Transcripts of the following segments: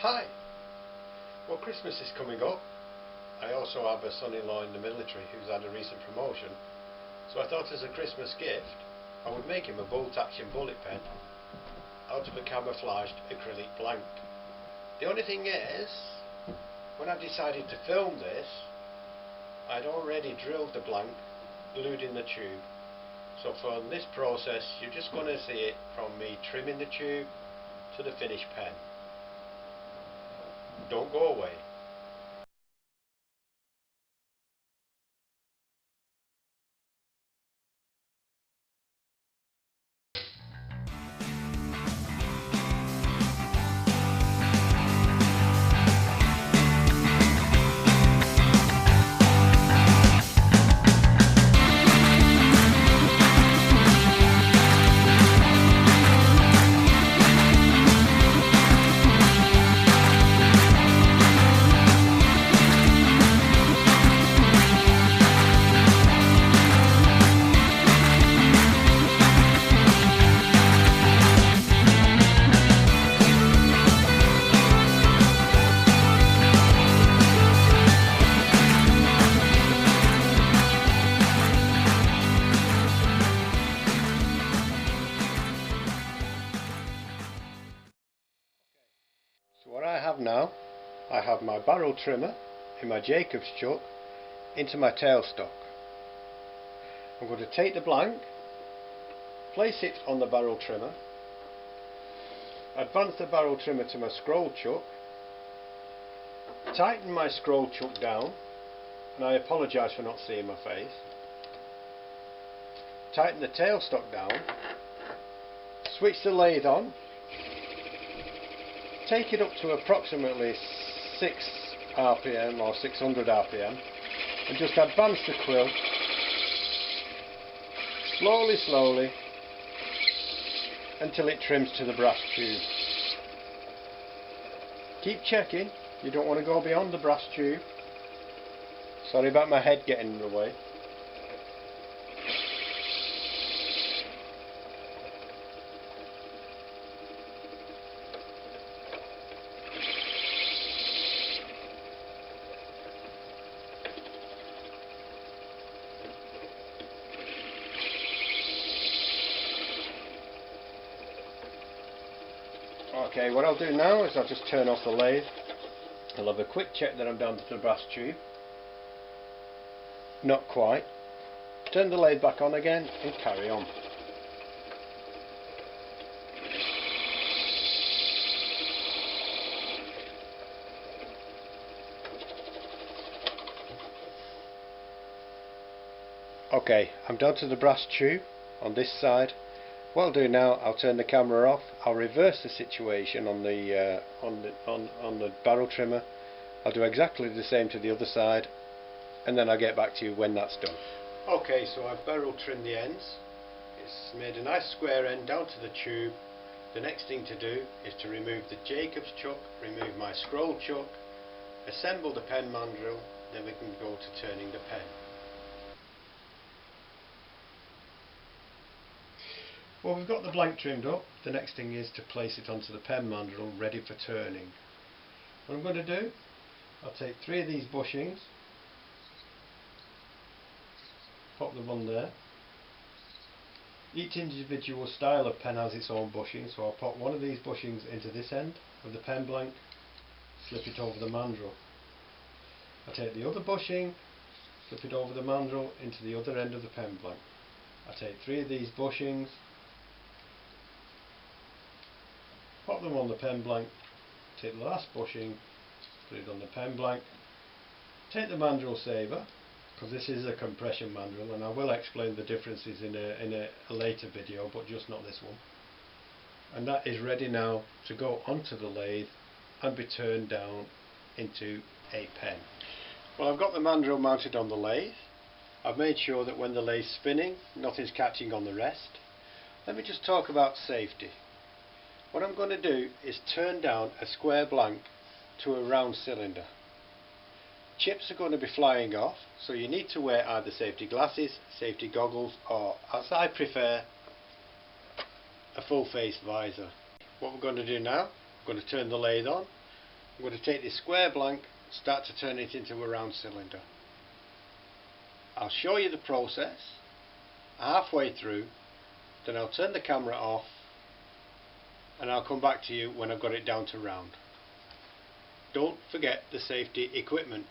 Hi! Well, Christmas is coming up. I also have a son-in-law in the military who's had a recent promotion, so I thought as a Christmas gift I would make him a bolt action bullet pen out of a camouflaged acrylic blank. The only thing is, when I decided to film this, I'd already drilled the blank, glued in the tube. So for this process you're just going to see it from me trimming the tube to the finished pen. Don't go away. So what I have now, I have my barrel trimmer in my Jacob's chuck into my tailstock. I'm going to take the blank, place it on the barrel trimmer, advance the barrel trimmer to my scroll chuck, tighten my scroll chuck down, and I apologise for not seeing my face, tighten the tailstock down, switch the lathe on, take it up to approximately 6 RPM or 600 RPM and just advance the quill slowly until it trims to the brass tube. Keep checking, you don't want to go beyond the brass tube. Sorry about my head getting in the way. Okay, what I'll do now is I'll just turn off the lathe. I'll have a quick check that I'm down to the brass tube. Not quite. Turn the lathe back on again and carry on. Okay, I'm down to the brass tube on this side. What I'll do now, I'll turn the camera off, I'll reverse the situation on the barrel trimmer, I'll do exactly the same to the other side, and then I'll get back to you when that's done. Okay, so I've barrel trimmed the ends, it's made a nice square end down to the tube. The next thing to do is to remove the Jacob's chuck, remove my scroll chuck, assemble the pen mandrel, then we can go to turning the pen. Well, we've got the blank trimmed up. The next thing is to place it onto the pen mandrel ready for turning. What I'm going to do, I'll take 3 of these bushings, pop them on there. Each individual style of pen has its own bushing, so I'll pop one of these bushings into this end of the pen blank, slip it over the mandrel. I take the other bushing, slip it over the mandrel into the other end of the pen blank. I take 3 of these bushings, pop them on the pen blank, take the last bushing, put it on the pen blank, take the mandrel saver, because this is a compression mandrel and I will explain the differences in a later video, but just not this one. And that is ready now to go onto the lathe and be turned down into a pen. Well, I've got the mandrel mounted on the lathe. I've made sure that when the lathe's spinning, nothing's catching on the rest. Let me just talk about safety. What I'm going to do is turn down a square blank to a round cylinder. Chips are going to be flying off, so you need to wear either safety glasses, safety goggles, or, as I prefer, a full face visor. What we're going to do now, we're going to turn the lathe on, I'm going to take this square blank, start to turn it into a round cylinder. I'll show you the process halfway through, then I'll turn the camera off and I'll come back to you when I've got it down to round. Don't forget the safety equipment.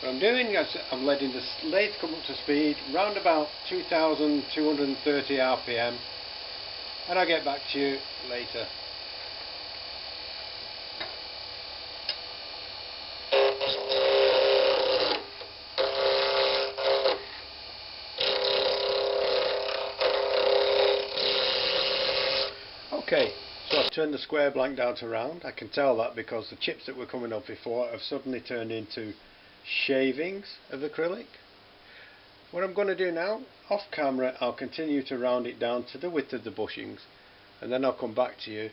What I'm doing is I'm letting the lathe come up to speed round about 2230 RPM, and I'll get back to you later. Okay, so I've turned the square blank down to round. I can tell that because the chips that were coming up before have suddenly turned into shavings of acrylic. What I'm going to do now, off camera, I'll continue to round it down to the width of the bushings, and then I'll come back to you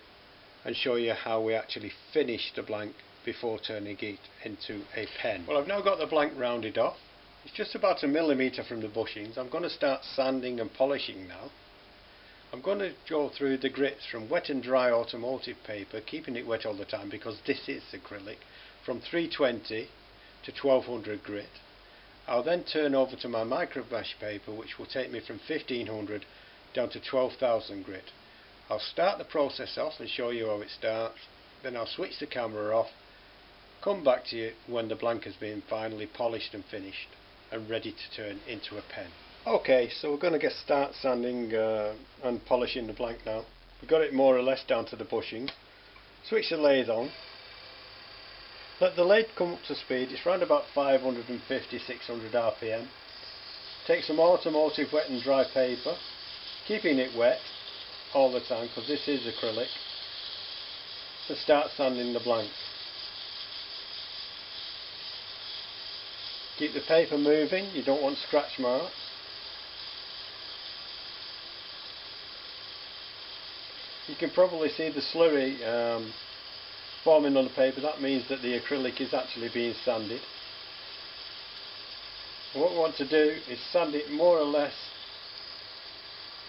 and show you how we actually finish the blank before turning it into a pen. Well, I've now got the blank rounded off. It's just about 1 millimetre from the bushings. I'm going to start sanding and polishing now. I'm going to go through the grits from wet and dry automotive paper, keeping it wet all the time because this is acrylic, from 320 to 1200 grit. I'll then turn over to my micromesh paper, which will take me from 1500 down to 12,000 grit. I'll start the process off and show you how it starts, then I'll switch the camera off, come back to you when the blank has been finally polished and finished and ready to turn into a pen. Okay, so we're going to start sanding and polishing the blank now. We've got it more or less down to the bushing. Switch the lathe on. Let the lathe come up to speed. It's around about 550-600 RPM. Take some automotive wet and dry paper, keeping it wet all the time because this is acrylic, to start sanding the blank. Keep the paper moving, you don't want scratch marks. You can probably see the slurry forming on the paper. That means that the acrylic is actually being sanded. And what we want to do is sand it more or less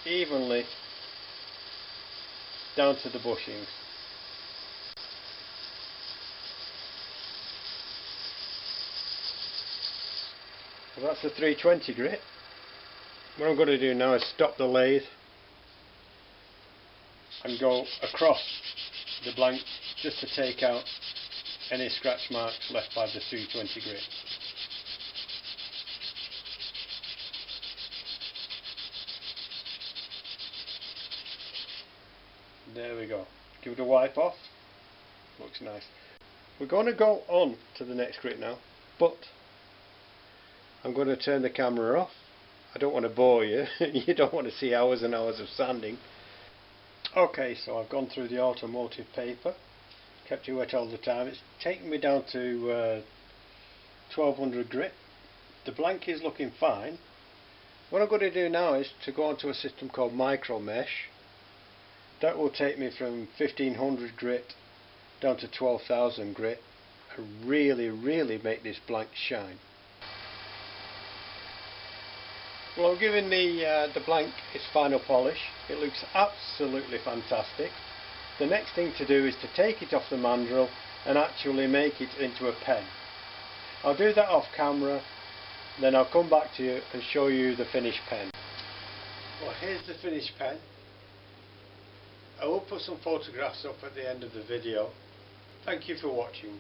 evenly down to the bushings. Well, that's the 320 grit. What I'm going to do now is stop the lathe and go across the blank just to take out any scratch marks left by the 320 grit. There we go. Give it a wipe off. Looks nice. We're going to go on to the next grit now, but I'm going to turn the camera off. I don't want to bore you. You don't want to see hours and hours of sanding. Okay, so I've gone through the automotive paper, kept it wet all the time. It's taken me down to 1200 grit. The blank is looking fine. What I'm going to do now is to go onto a system called micromesh. That will take me from 1500 grit down to 12,000 grit and really make this blank shine. Well, I'm giving the blank its final polish. It looks absolutely fantastic. The next thing to do is to take it off the mandrel and actually make it into a pen. I'll do that off camera, then I'll come back to you and show you the finished pen. Well, here's the finished pen. I will put some photographs up at the end of the video. Thank you for watching.